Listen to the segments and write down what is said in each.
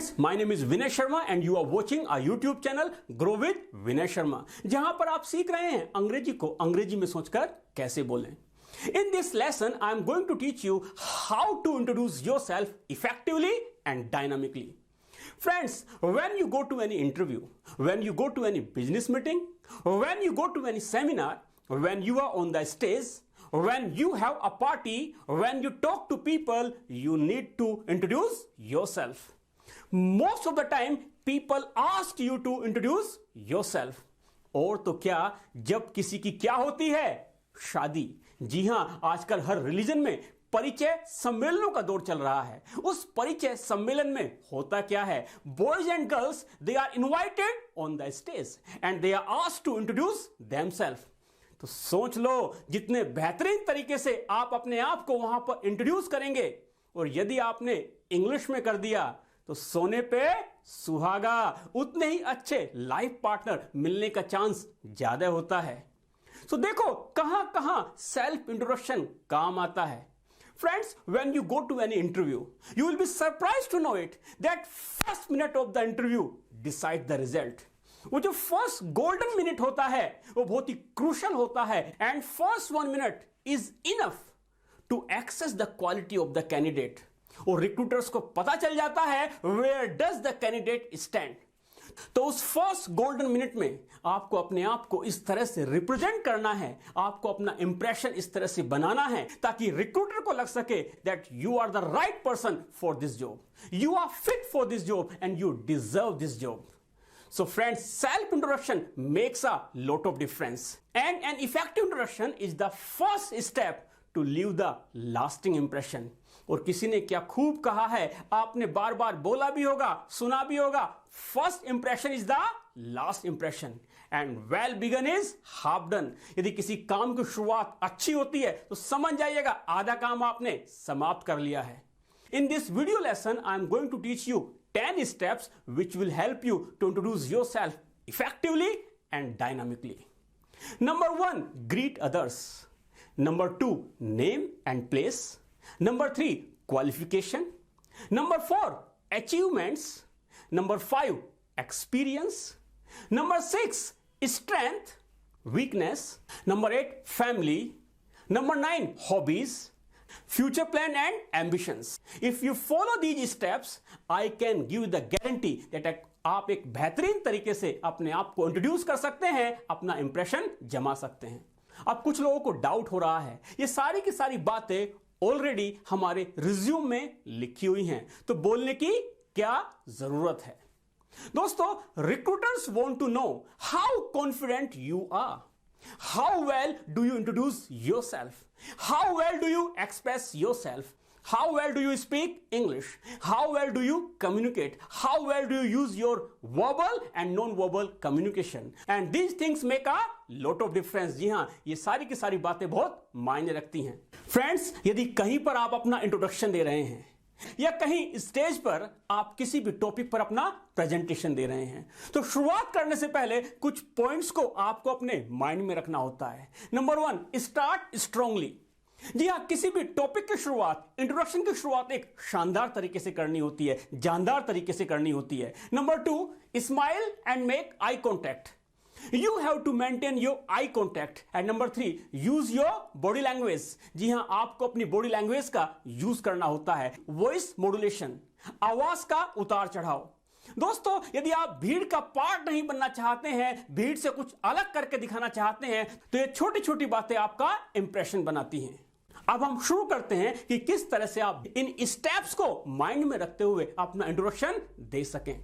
Friends, my name is Vinay Sharma and you are watching our YouTube channel grow with Vinay Sharma, जहां पर आप सीख रहे हैं अंग्रेजी को अंग्रेजी में सोचकर कैसे बोलें। In this lesson, I am going to teach you how to introduce yourself effectively and dynamically. Friends, when you go to any interview, when you go to any business meeting, when you go to any seminar, when you are on the stage, when you have a party, when you talk to people, you need to introduce yourself. Most of the time, people ask you to introduce yourself. और तो क्या, जब किसी की क्या होती है, शादी। जी हां, आजकल हर रिलीजन में परिचय सम्मेलनों का दौर चल रहा है। उस परिचय सम्मेलन में होता क्या है, boys and girls they are invited on the stage and they are asked to introduce themselves. तो सोच लो, जितने बेहतरीन तरीके से आप अपने आप को वहां पर इंट्रोड्यूस करेंगे, और यदि आपने इंग्लिश में कर दिया तो सोने पे सुहागा, उतने ही अच्छे लाइफ पार्टनर मिलने का चांस ज्यादा होता है। तो देखो कहां कहां सेल्फ इंट्रोडक्शन काम आता है। Friends, when you go to any interview, you will be surprised to know it that first minute of the interview decide the result. वो जो फर्स्ट गोल्डन मिनट होता है वो बहुत ही क्रूशियल होता है, and first 1 minute is enough to access the quality of the candidate. और recruiters को पता चल जाता है where does the candidate stand. तो उस फर्स्ट गोल्डन मिनट में आपको अपने आप को इस तरह से रिप्रेजेंट करना है, आपको अपना इंप्रेशन इस तरह से बनाना है ताकि रिक्रूटर को लग सके that you are the right person for this job, you are fit for this job and you deserve this job. So friends, self-introduction makes a lot of difference, and an effective introduction is the first step to leave the lasting impression. और किसी ने क्या खूब कहा है, आपने बार बार बोला भी होगा, सुना भी होगा, first impression is the last impression and well begun is half done. यदि किसी काम की शुरुआत अच्छी होती है तो समझ जाइएगा आधा काम आपने समाप्त कर लिया है। In this video lesson, I am going to teach you 10 steps which will help you to introduce yourself effectively and dynamically. Number 1, greet others. Number 2, name and place. Number 3, qualification. Number 4, achievements. Number 5, experience. Number 6, strength, weakness. Number 8, family. Number 9, hobbies. Future plan and ambitions. If you follow these steps, I can give the guarantee that आप एक बेहतरीन तरीके से अपने आप को introduce कर सकते हैं, अपना इंप्रेशन जमा सकते हैं। अब कुछ लोगों को डाउट हो रहा है, ये सारी की सारी बातें ऑलरेडी हमारे रिज्यूम में लिखी हुई हैं, तो बोलने की क्या जरूरत है। दोस्तों, recruiters want to know how confident you are, how well do you introduce yourself, how well do you express yourself, how well do you speak English, how well do you communicate, how well do you use your verbal and non-verbal communication, and these things make a lot of difference. जी हाँ, ये सारी की सारी बातें बहुत मायने रखती हैं। फ्रेंड्स, यदि कहीं पर आप अपना इंट्रोडक्शन दे रहे हैं या कहीं स्टेज पर आप किसी भी टॉपिक पर अपना प्रेजेंटेशन दे रहे हैं, तो शुरुआत करने से पहले कुछ पॉइंट्स को आपको अपने माइंड में रखना होता है। Number 1, start strongly. जी हाँ, किसी भी टॉपिक की शुरुआत, इंट्रोडक्शन की शुरुआत एक शानदार तरीके से करनी होती है, जानदार तरीके से करनी होती है। Number 2, smile and make eye contact. You have to maintain your eye contact. And number 3, use your body language. जी हाँ, आपको अपनी बॉडी लैंग्वेज का यूज करना होता है। वॉइस मॉड्यूलेशन, आवाज का उतार चढ़ाव। दोस्तों, यदि आप भीड़ का पार्ट नहीं बनना चाहते हैं, भीड़ से कुछ अलग करके दिखाना चाहते हैं, तो ये छोटी छोटी बातें आपका इंप्रेशन बनाती हैं। अब हम शुरू करते हैं कि किस तरह से आप इन स्टेप्स को माइंड में रखते हुए अपना इंट्रोडक्शन दे सकें।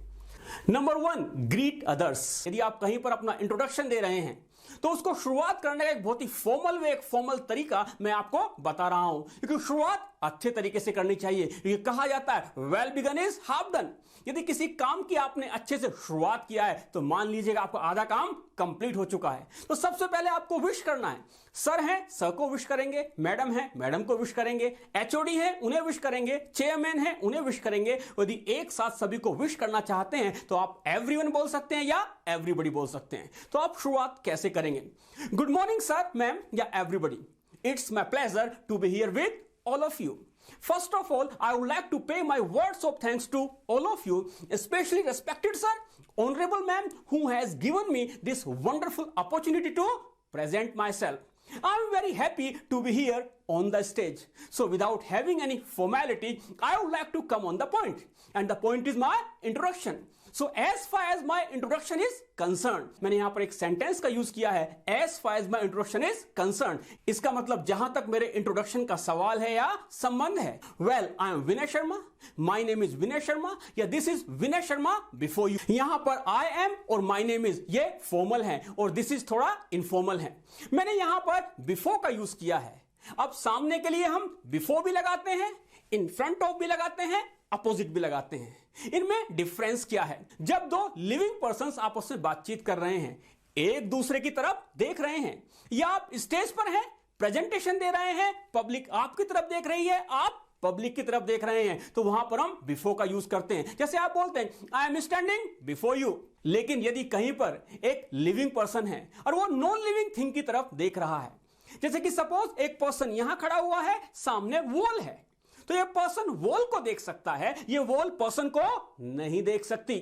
Number 1, greet others. यदि आप कहीं पर अपना इंट्रोडक्शन दे रहे हैं तो उसको शुरुआत करने का एक बहुत ही फॉर्मल वे, एक फॉर्मल तरीका मैं आपको बता रहा हूं, क्योंकि शुरुआत अच्छे तरीके से करनी चाहिए। क्योंकि कहा जाता है well begun is half done. यदि किसी काम की आपने अच्छे से शुरुआत किया है तो मान लीजिएगा आपका आधा काम कंप्लीट हो चुका है। तो सबसे पहले आपको विश करना है। सर हैं, सर को विश करेंगे, मैडम है, मैडम को विश करेंगे, एचओडी है, उन्हें विश करेंगे, चेयरमैन है, उन्हें विश करेंगे। यदि एक साथ सभी को विश करना चाहते हैं तो आप एवरीवन बोल सकते हैं या एवरीबॉडी बोल सकते हैं। तो आप शुरुआत कैसे करेंगे? गुड मॉर्निंग सर, मैम या everybody. It's my pleasure to be here with all of you. First of all, I would like to pay my words of thanks to all of you, especially respected sir, honorable ma'am, who has given me this wonderful opportunity to present myself. I'm very happy to be here on the stage. So without having any formality, I would like to come on the point. And the point is my introduction. So as far as my introduction is concerned, मैंने यहाँ पर एक sentence का use किया है, as far as my introduction is concerned. इसका मतलब जहां तक मेरे इंट्रोडक्शन का सवाल है या संबंध है. Well, I am Vinay Sharma. My name is Vinay Sharma. या this is Vinay Sharma before you. यहाँ पर I am और my name is ये फॉर्मल है और this is थोड़ा इनफॉर्मल है. मैंने यहाँ पर before का यूज किया है. अब सामने के लिए हम before भी लगाते हैं, in front of भी लगाते हैं, अपोजिट भी लगाते हैं. इनमें डिफरेंस क्या है? जब दो लिविंग पर्संस आपस में बातचीत कर रहे हैं, एक दूसरे की तरफ देख रहे हैं, या आप स्टेज पर हैं, प्रेजेंटेशन दे रहे हैं, पब्लिक आपकी तरफ देख रही है, आप पब्लिक की तरफ देख रहे हैं, तो वहां पर हम बिफोर का यूज करते हैं. जैसे आप बोलते हैं I am standing before you. लेकिन यदि कहीं पर एक लिविंग पर्सन है और वो नॉन लिविंग थिंग की तरफ देख रहा है, जैसे कि सपोज एक पर्सन यहां खड़ा हुआ है, सामने वॉल है, तो ये पर्सन वॉल को देख सकता है, ये वॉल पर्सन को नहीं देख सकती.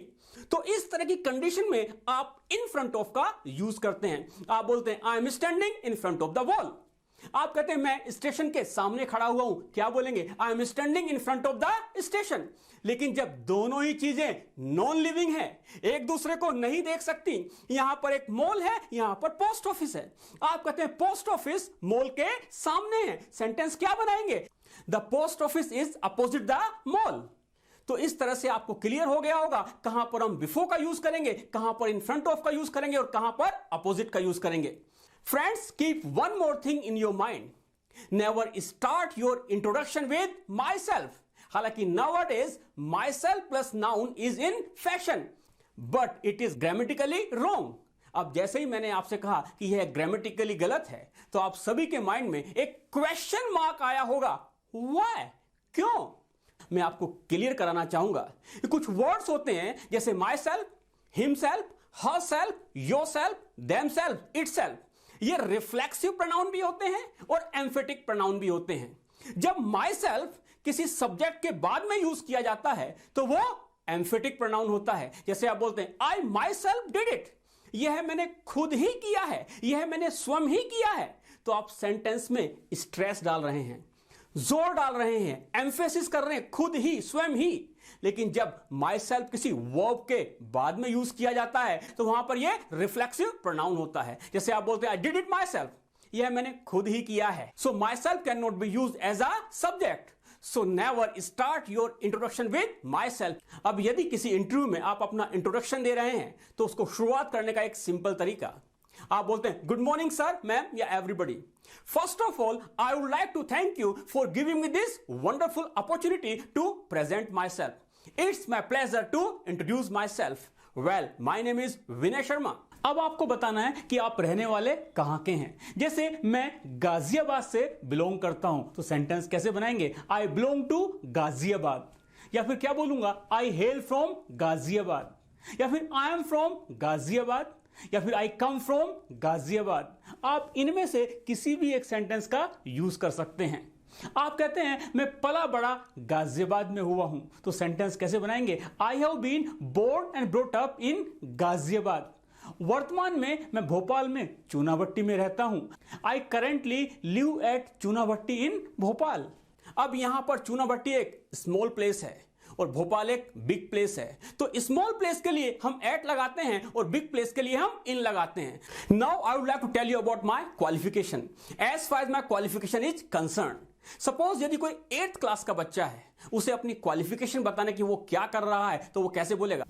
तो इस तरह की कंडीशन में आप इन फ्रंट ऑफ का यूज करते हैं. आप बोलते हैं I am standing in front of the wall. आप कहते हैं मैं स्टेशन के सामने खड़ा हुआ हूं, क्या बोलेंगे? I am standing in front of the station. लेकिन जब दोनों ही चीजें नॉन लिविंग है, एक दूसरे को नहीं देख सकती, यहां पर एक मॉल है, यहां पर पोस्ट ऑफिस है, आप कहते हैं पोस्ट ऑफिस मॉल के सामने है. सेंटेंस क्या बनाएंगे? The post office is opposite the mall. तो इस तरह से आपको क्लियर हो गया होगा कहां पर हम बिफोर का यूज करेंगे, कहां पर इन फ्रंट ऑफ का यूज करेंगे और कहां पर अपोजिट का यूज करेंगे. Friends, keep one more thing in your mind. Never start your introduction with myself. हालांकि nowadays myself plus noun is in fashion, but it is grammatically wrong. अब जैसे ही मैंने आपसे कहा कि यह ग्रामेटिकली गलत है, तो आप सभी के माइंड में एक क्वेश्चन मार्क आया होगा. व्हाई? क्यों? मैं आपको क्लियर कराना चाहूंगा कि कुछ वर्ड्स होते हैं जैसे my self, him self, her self, your self, them self, it self. ये रिफ्लेक्सिव प्रोनाउन भी होते हैं और एम्फेटिक प्रोनाउन भी होते हैं. जब माई सेल्फ किसी सब्जेक्ट के बाद में यूज किया जाता है तो वो एम्फेटिक प्रोनाउन होता है. जैसे आप बोलते हैं आई माई सेल्फ डिड इट, यह मैंने खुद ही किया है, यह मैंने स्वयं ही किया है. तो आप सेंटेंस में स्ट्रेस डाल रहे हैं, जोर डाल रहे हैं, एम्फेसिस कर रहे हैं, खुद ही, स्वयं ही. लेकिन जब माई सेल्फ किसी वर्ब के बाद में यूज किया जाता है तो वहां पर यह रिफ्लेक्सिव प्रोनाउन होता है. जैसे आप बोलते हैं I did it myself, यह मैंने खुद ही किया है. So myself can not be use as a subject. So never start your introduction with myself. अब यदि किसी इंटरव्यू में आप अपना इंट्रोडक्शन दे रहे हैं तो उसको शुरुआत करने का एक सिंपल तरीका, आप बोलते हैं गुड मॉर्निंग सर, मैम या everybody. First of all, I would like to thank you for giving me this wonderful opportunity to present myself. It's my pleasure to introduce myself. Well, my name is Vinay Sharma. अब आपको बताना है कि आप रहने वाले कहां के हैं. जैसे मैं गाजियाबाद से बिलोंग करता हूं, तो सेंटेंस कैसे बनाएंगे? I belong to Ghaziabad. या फिर क्या बोलूंगा? I hail from Ghaziabad. या फिर I am from गाजियाबाद. या फिर आई कम फ्रॉम गाजियाबाद. आप इनमें से किसी भी एक सेंटेंस का यूज कर सकते हैं. आप कहते हैं मैं पला बड़ा गाजियाबाद में हुआ हूं, तो सेंटेंस कैसे बनाएंगे? I have been born and brought up in Ghaziabad. वर्तमान में मैं भोपाल में चूनाभट्टी में रहता हूं. I currently live at Chunabhatti in Bhopal. अब यहां पर चूनाभट्टी एक स्मॉल प्लेस है और भोपाल एक बिग प्लेस है, तो स्मॉल प्लेस के लिए हम एट लगाते हैं और बिग प्लेस के लिए हम इन लगाते हैं. Now I would like to tell you about my qualification. As far as my qualification is concerned, suppose यदि कोई 8th क्लास का बच्चा है, उसे अपनी क्वालिफिकेशन बताने की वो क्या कर रहा है, तो वो कैसे बोलेगा?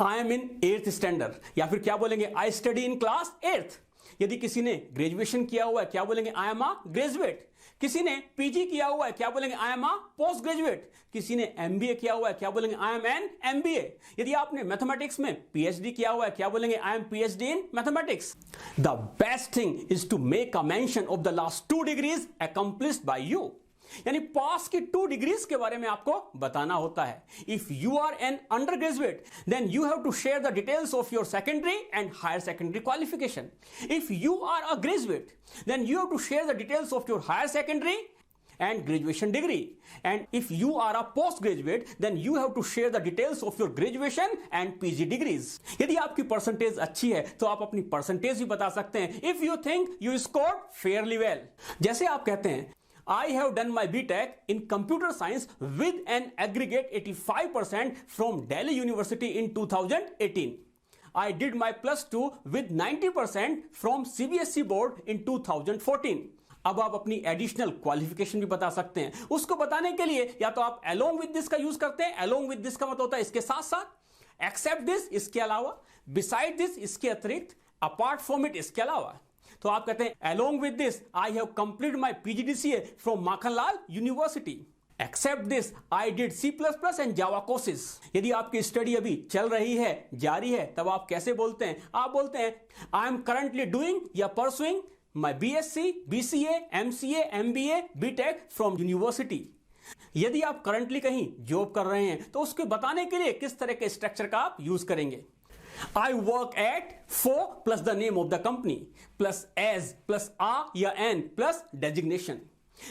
I am in 8th standard. या फिर क्या बोलेंगे? I study in class 8th. यदि किसी ने ग्रेजुएशन किया हुआ है, क्या बोलेंगे? I am a graduate. किसी ने पीजी किया हुआ है, क्या बोलेंगे? I am a post graduate. किसी ने एमबीए किया हुआ है, क्या बोलेंगे? I M an MBA. यदि आपने मैथमेटिक्स में पीएचडी किया हुआ है, क्या बोलेंगे? I am PhD in mathematics. The best thing is to make a mention of the last 2 degrees accomplished by you. यानी पास की 2 डिग्रीज के बारे में आपको बताना होता है. If you are an undergraduate then you have to share the details of your secondary and higher secondary qualification. If you are a graduate then you have to share the details of your higher secondary and graduation degree. And if you are a postgraduate, then you have to share the details of your graduation and PG degrees. यदि आपकी percentage अच्छी है तो आप अपनी percentage भी बता सकते हैं if you think you scored fairly well. जैसे आप कहते हैं I have done my BTech in computer science with an aggregate 85% from Delhi University in 2018. I did my plus 2 with 90% from CBSE board in 2014. अब आप अपनी additional qualification भी बता सकते हैं. उसको बताने के लिए या तो आप along with this का यूज करते हैं. along with this का मतलब होता है इसके साथ साथ, except this इसके अलावा, beside this इसके अतिरिक्त, apart from it इसके अलावा. तो आप कहते हैं along with this I have completed my PGDCA from Makhanlal University. Except this, I did C++ and Java courses. यदि आपकी स्टडी अभी चल रही है, जारी है, तब आप कैसे बोलते हैं? आप बोलते हैं I am currently doing या pursuing my BSc, BCA, MCA, MBA, BTech from university. यदि आप करंटली कहीं जॉब कर रहे हैं तो उसको बताने के लिए किस तरह के स्ट्रक्चर का आप यूज करेंगे? I work at for plus the name of the company plus as plus a या n plus designation.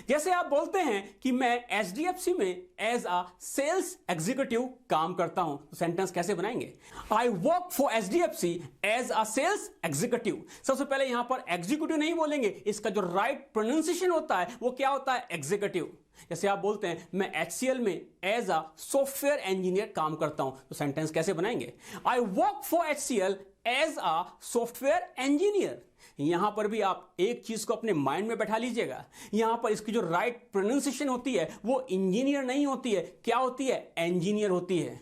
जैसे आप बोलते हैं कि मैं HDFC में एज अ सेल्स एग्जीक्यूटिव काम करता हूं, तो सेंटेंस कैसे बनाएंगे? I work for HDFC as a sales executive. सबसे पहले यहां पर एग्जीक्यूटिव नहीं बोलेंगे, इसका जो राइट प्रोनाउंसिएशन होता है वो क्या होता है? एग्जीक्यूटिव. जैसे आप बोलते हैं मैं HCL में एज अ सॉफ्टवेयर इंजीनियर काम करता हूं, तो सेंटेंस कैसे बनाएंगे? I work for HCL as a software engineer. यहां पर भी आप एक चीज को अपने माइंड में बैठा लीजिएगा. यहां पर इसकी जो राइट प्रोनाउंसिएशन होती है वो इंजीनियर नहीं होती है. क्या होती है? इंजीनियर होती है.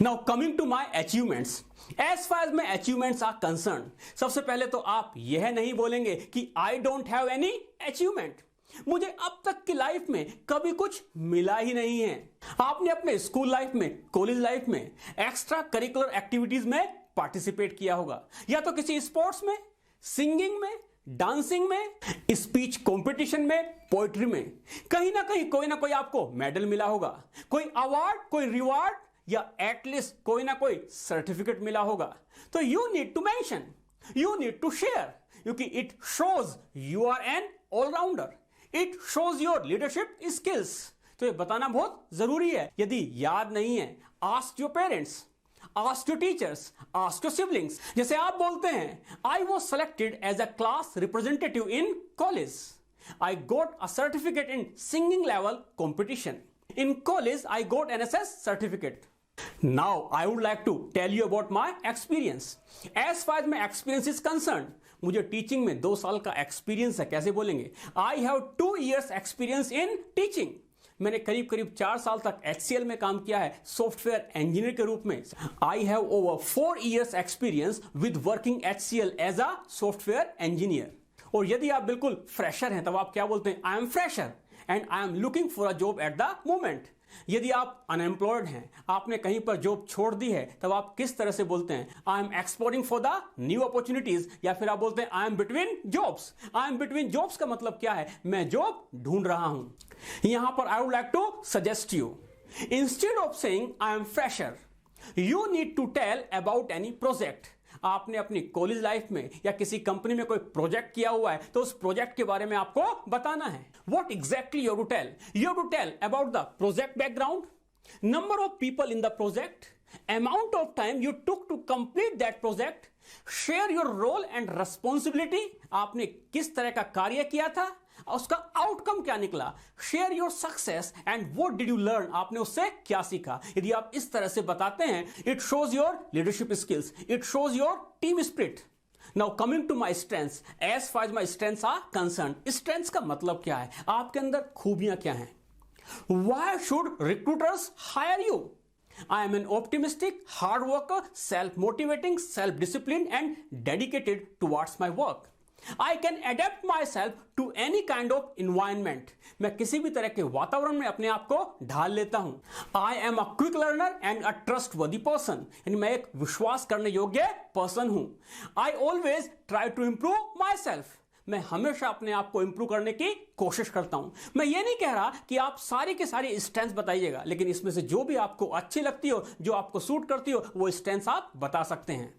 Now coming to my achievements. As far as my achievements are concern, सबसे पहले तो आप यह नहीं बोलेंगे कि I don't have any achievement. मुझे अब तक की लाइफ में कभी कुछ मिला ही नहीं है. आपने अपने स्कूल लाइफ में, कॉलेज लाइफ में एक्स्ट्रा करिकुलर एक्टिविटीज में पार्टिसिपेट किया होगा, या तो किसी स्पोर्ट्स में, सिंगिंग में, डांसिंग में, स्पीच कंपटीशन में, पोएट्री में. कहीं ना कोई आपको मेडल मिला होगा, कोई अवार्ड, कोई रिवार्ड, या एटलीस्ट कोई ना कोई सर्टिफिकेट मिला होगा. तो you need to mention, you need to share, क्योंकि it shows you are an allrounder, it shows your leadership skills. तो ये बताना बहुत जरूरी है. यदि याद नहीं है, ask your parents, ask your teachers, ask your siblings. जैसे आप बोलते हैं I was selected as a class representative in college. I got a certificate in singing level competition. In college I got NSS certificate. Now I would like to tell you about my experience. As far as my experience is concerned, मुझे teaching में 2 साल का experience है. कैसे बोलेंगे? I have 2 years experience in teaching. मैंने करीब 4 साल तक HCL में काम किया है सॉफ्टवेयर इंजीनियर के रूप में. I have over 4 years experience with working HCL as a software engineer. और यदि आप बिल्कुल फ्रेशर हैं तब आप क्या बोलते हैं? आई am fresher and I am looking for a job at the moment. यदि आप अनएम्प्लॉयड हैं, आपने कहीं पर जॉब छोड़ दी है, तब आप किस तरह से बोलते हैं? I am exploring for the new opportunities, या फिर आप बोलते हैं I am between jobs. I am between jobs का मतलब क्या है? मैं जॉब ढूंढ रहा हूं. यहां पर I would like to suggest you, instead of saying I am fresher, you need to tell about any project. आपने अपनी कॉलेज लाइफ में या किसी कंपनी में कोई प्रोजेक्ट किया हुआ है तो उस प्रोजेक्ट के बारे में आपको बताना है. What exactly you have to tell? You have to tell about the project background, number of people in the project, amount of time you took to complete that project, share your role and responsibility. आपने किस तरह का कार्य किया था, उसका outcome क्या निकला. Share your success and what did you learn. आपने उससे क्या सीखा. यदि आप इस तरह से बताते हैं, it shows your leadership skills, it shows your team spirit. Now coming to my strengths. As far as my strengths are concern, strengths का मतलब क्या है? आपके अंदर खूबियां क्या हैं? Why should recruiters hire you? I am an optimistic, hard worker, self-motivating, self-disciplined and dedicated towards my work. I can adapt myself to any kind of environment. मैं किसी भी तरह के वातावरण में अपने आप को ढाल लेता हूं. I am a quick learner and a trustworthy person. यानी मैं एक विश्वास करने योग्य पर्सन हूं. I always try to improve myself. मैं हमेशा अपने आप को इंप्रूव करने की कोशिश करता हूं. मैं ये नहीं कह रहा कि आप सारी के सारी स्ट्रेंथ्स बताइएगा, लेकिन इसमें से जो भी आपको अच्छी लगती हो, जो आपको सूट करती हो, वो स्ट्रेंथ्स आप बता सकते हैं.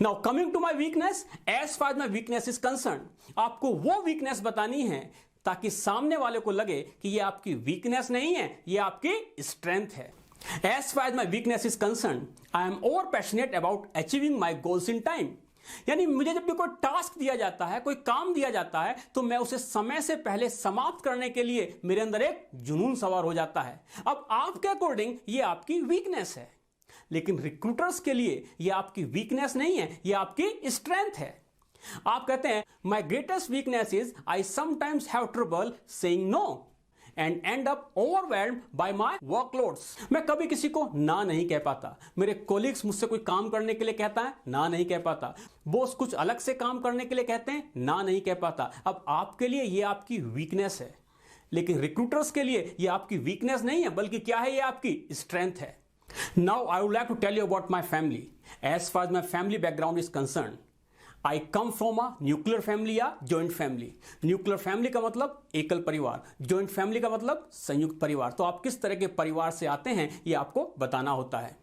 Now coming to my weakness. As far as my weakness is concern, आपको वो वीकनेस बतानी है ताकि सामने वाले को लगे कि ये आपकी वीकनेस नहीं है, ये आपकी स्ट्रेंथ है। As far as my weakness is concerned, I am over passionate about achieving my goals in time. यानी मुझे जब भी कोई टास्क दिया जाता है, कोई काम दिया जाता है, तो मैं उसे समय से पहले समाप्त करने के लिए मेरे अंदर एक जुनून सवार हो जाता है। अब आपके अकॉर्डिंग ये आपकी वीकनेस है, लेकिन रिक्रूटर्स के लिए ये आपकी वीकनेस नहीं है, ये आपकी स्ट्रेंथ है। आप कहते हैं my greatest weakness is I sometimes have trouble saying no and end up overwhelmed by my workloads. मैं कभी किसी को ना नहीं कह पाता। मेरे कोलिग्स मुझसे कोई काम करने के लिए कहता है, ना नहीं कह पाता। बॉस कुछ अलग से काम करने के लिए कहते हैं, ना नहीं कह पाता। अब आपके लिए ये आपकी वीकनेस है, लेकिन रिक्रूटर्स के लिए ये आपकी वीकनेस नहीं है, बल्कि क्या है, ये आपकी स्ट्रेंथ है। Now I would like to tell you about my family. As far as my family background is concern, I come from a nuclear family या जॉइंट फैमिली। न्यूक्लियर फैमिली का मतलब एकल परिवार, जॉइंट फैमिली का मतलब संयुक्त परिवार। तो आप किस तरह के परिवार से आते हैं ये आपको बताना होता है।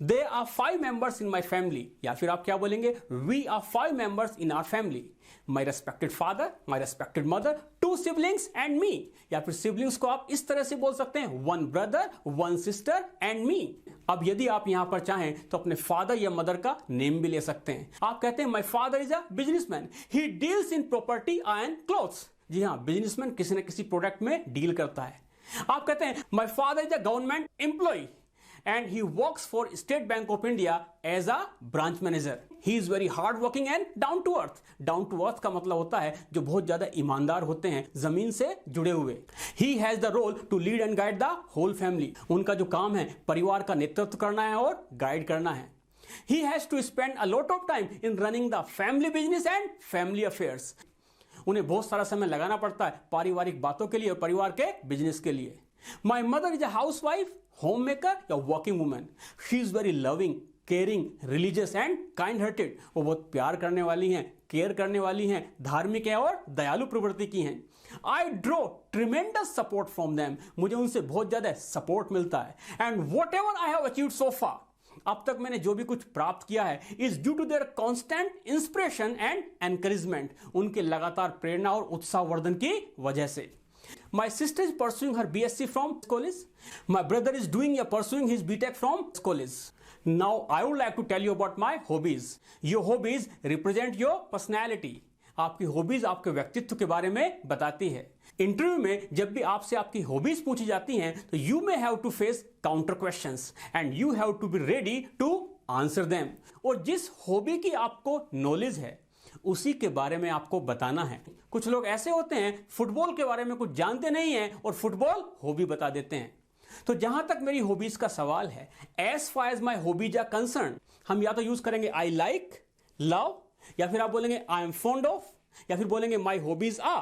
There are 5 members in my family, या फिर आप क्या बोलेंगे, we are 5 members in our family. My respected father, my respected mother, 2 siblings and me. या फिर siblings को आप इस तरह से बोल सकते हैं, 1 brother, 1 sister and me. अब यदि आप यहां पर चाहें तो अपने फादर या मदर का नेम भी ले सकते हैं। आप कहते हैं my father is a businessman, he deals in property and clothes. जी हाँ, बिजनेसमैन किसी न किसी प्रोडक्ट में डील करता है। आप कहते हैं my father is a government employ and he works for State Bank of India as a branch manager. He is very hard working and down to earth. Down to earth का मतलब होता है जो बहुत ज्यादा ईमानदार होते हैं, जमीन से जुड़े हुए। He has the role to lead and guide the whole family. उनका जो काम है परिवार का नेतृत्व करना है और गाइड करना है। He has to spend a lot of time in running the family business and family affairs. उन्हें बहुत सारा समय लगाना पड़ता है पारिवारिक बातों के लिए और परिवार के बिजनेस के लिए। My mother is a housewife, homemaker या working woman. She is very loving, caring, religious and kind-hearted. वो बहुत प्यार करने वाली हैं, केयर करने वाली हैं, धार्मिक हैं और दयालु प्रवृत्ति की हैं। I draw tremendous support from them. मुझे उनसे बहुत ज़्यादा सपोर्ट मिलता है। And whatever I have achieved so far, अब तक मैंने जो भी कुछ प्राप्त किया है, is due to their constant inspiration and encouragement. उनके लगातार प्रेरणा और उत्साहवर्धन की वजह से। My sister is pursuing her BSc from college. My brother is pursuing his BTech from college. Now I would like to tell you about my hobbies. Your hobbies represent your personality. आपकी hobbies आपके व्यक्तित्व के बारे में बताती है। Interview में जब भी आपसे आपकी हॉबीज पूछी जाती हैं तो you may have to face counter questions and you have to be ready to answer them. और जिस हॉबी की आपको नॉलेज है उसी के बारे में आपको बताना है। कुछ लोग ऐसे होते हैं फुटबॉल के बारे में कुछ जानते नहीं हैं और फुटबॉल हॉबी बता देते हैं। तो जहां तक मेरी हॉबीज का सवाल है, as far as my hobbies are concern, हम या तो यूज करेंगे आई लाइक, लव, या फिर आप बोलेंगे आई एम फॉन्ड ऑफ, या फिर बोलेंगे my hobbies are,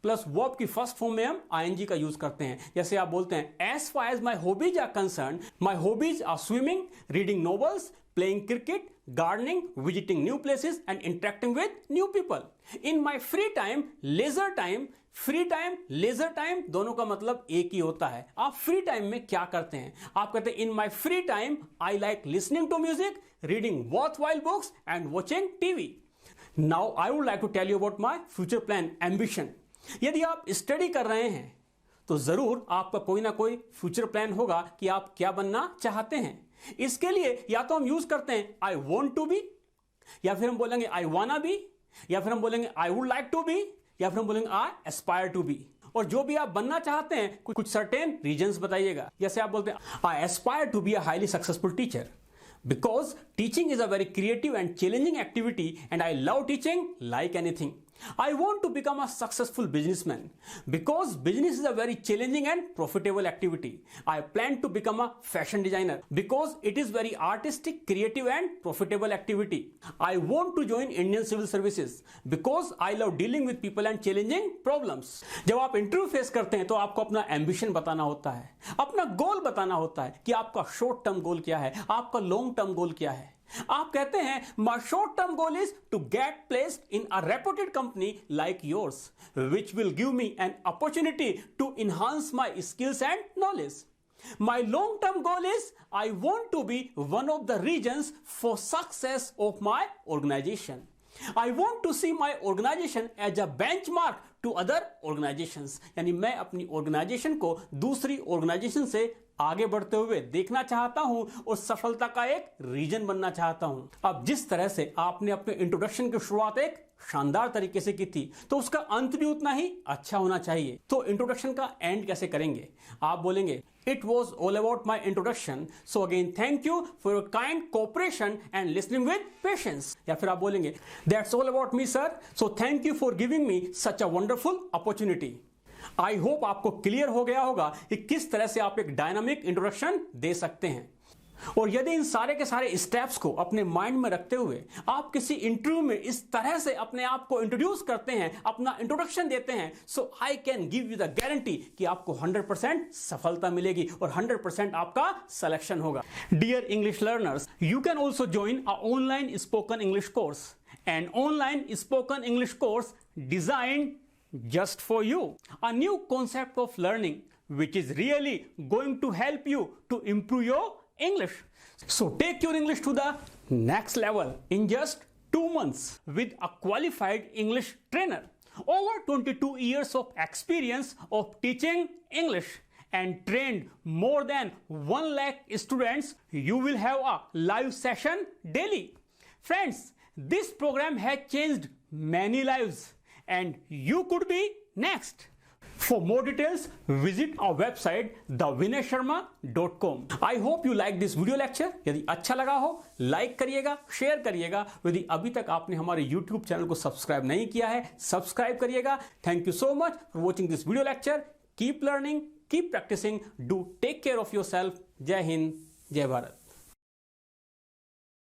plus verb की फर्स्ट फॉर्म में हम आईएनजी का यूज करते हैं। जैसे आप बोलते हैं as far as my hobbies are concern, my hobbies are swimming, reading novels, playing cricket, gardening, visiting new places and interacting with new people. In my free time, leisure time दोनों का मतलब एक ही होता है। आप फ्री टाइम में क्या करते हैं? आप कहते हैं in my free time I like listening to music, reading worthwhile books and watching TV. Now I would like to tell you about my future plan, ambition. यदि आप स्टडी कर रहे हैं तो जरूर आपका कोई ना कोई फ्यूचर प्लान होगा कि आप क्या बनना चाहते हैं। इसके लिए या तो हम यूज करते हैं आई वॉन्ट टू बी, या फिर हम बोलेंगे आई वाना बी, या फिर हम बोलेंगे I would like to be, या फिर हम बोलेंगे आई एस्पायर टू बी। और जो भी आप बनना चाहते हैं कुछ सर्टेन रीजंस बताइएगा। जैसे आप बोलते हैं I aspire to be a highly successful teacher because teaching is a very creative and challenging activity and I love teaching like anything. I want to become a successful businessman because business is a very challenging and profitable activity. I plan to become a fashion designer because it is very artistic, creative and profitable activity. I want to join Indian Civil Services because I love dealing with people and challenging problems. जब आप interview face करते हैं तो आपको अपना ambition बताना होता है, अपना गोल बताना होता है कि आपका शॉर्ट टर्म गोल क्या है, आपका लॉन्ग टर्म गोल क्या है। आप कहते हैं my short term goal is to get placed in a reputed company like yours which will give me an opportunity to enhance my skills and knowledge. My long term goal is I want to be one of the reasons for success of my organization. I want to see my organization as a benchmark to other organizations. यानी मैं अपनी organisation को दूसरी organisation से आगे बढ़ते हुए देखना चाहता हूं और सफलता का एक रीजन बनना चाहता हूं। अब जिस तरह से आपने अपने इंट्रोडक्शन की शुरुआत एक शानदार तरीके से की थी, तो उसका अंत भी उतना ही अच्छा होना चाहिए। तो इंट्रोडक्शन का एंड कैसे करेंगे? आप बोलेंगे It was all about my introduction. So again, thank you for your kind cooperation and listening with patience. या फिर आप बोलेंगे That's all about me, sir. So thank you for giving me such a wonderful opportunity. I hope आपको clear हो गया होगा कि किस तरह से आप एक डायनामिक इंट्रोडक्शन दे सकते हैं। और यदि इन सारे के सारे स्टेप्स को अपने माइंड में रखते हुए आप किसी इंटरव्यू में इस तरह से अपने आप को इंट्रोड्यूस करते हैं, अपना इंट्रोडक्शन देते हैं, so I can give you the guarantee कि आपको 100% सफलता मिलेगी और 100% आपका सिलेक्शन होगा। Dear English learners, you can also join a online spoken English course, an online spoken English course designed just for you, a new concept of learning which is really going to help you to improve your English. So take your English to the next level in just 2 months with a qualified English trainer, over 22 years of experience of teaching English and trained more than 1 lakh students. You will have a live session daily. Friends, this program has changed many lives and you could be next. For more details, visit our website thevineysharma.com. I hope you like this video lecture. यदि अच्छा लगा हो, like करिएगा, share करिएगा। यदि अभी तक आपने हमारे YouTube चैनल को सब्सक्राइब नहीं किया है, सब्सक्राइब करिएगा। Thank you so much for watching this video lecture. Keep learning, keep practicing. Do take care of yourself. जय हिंद, जय भारत।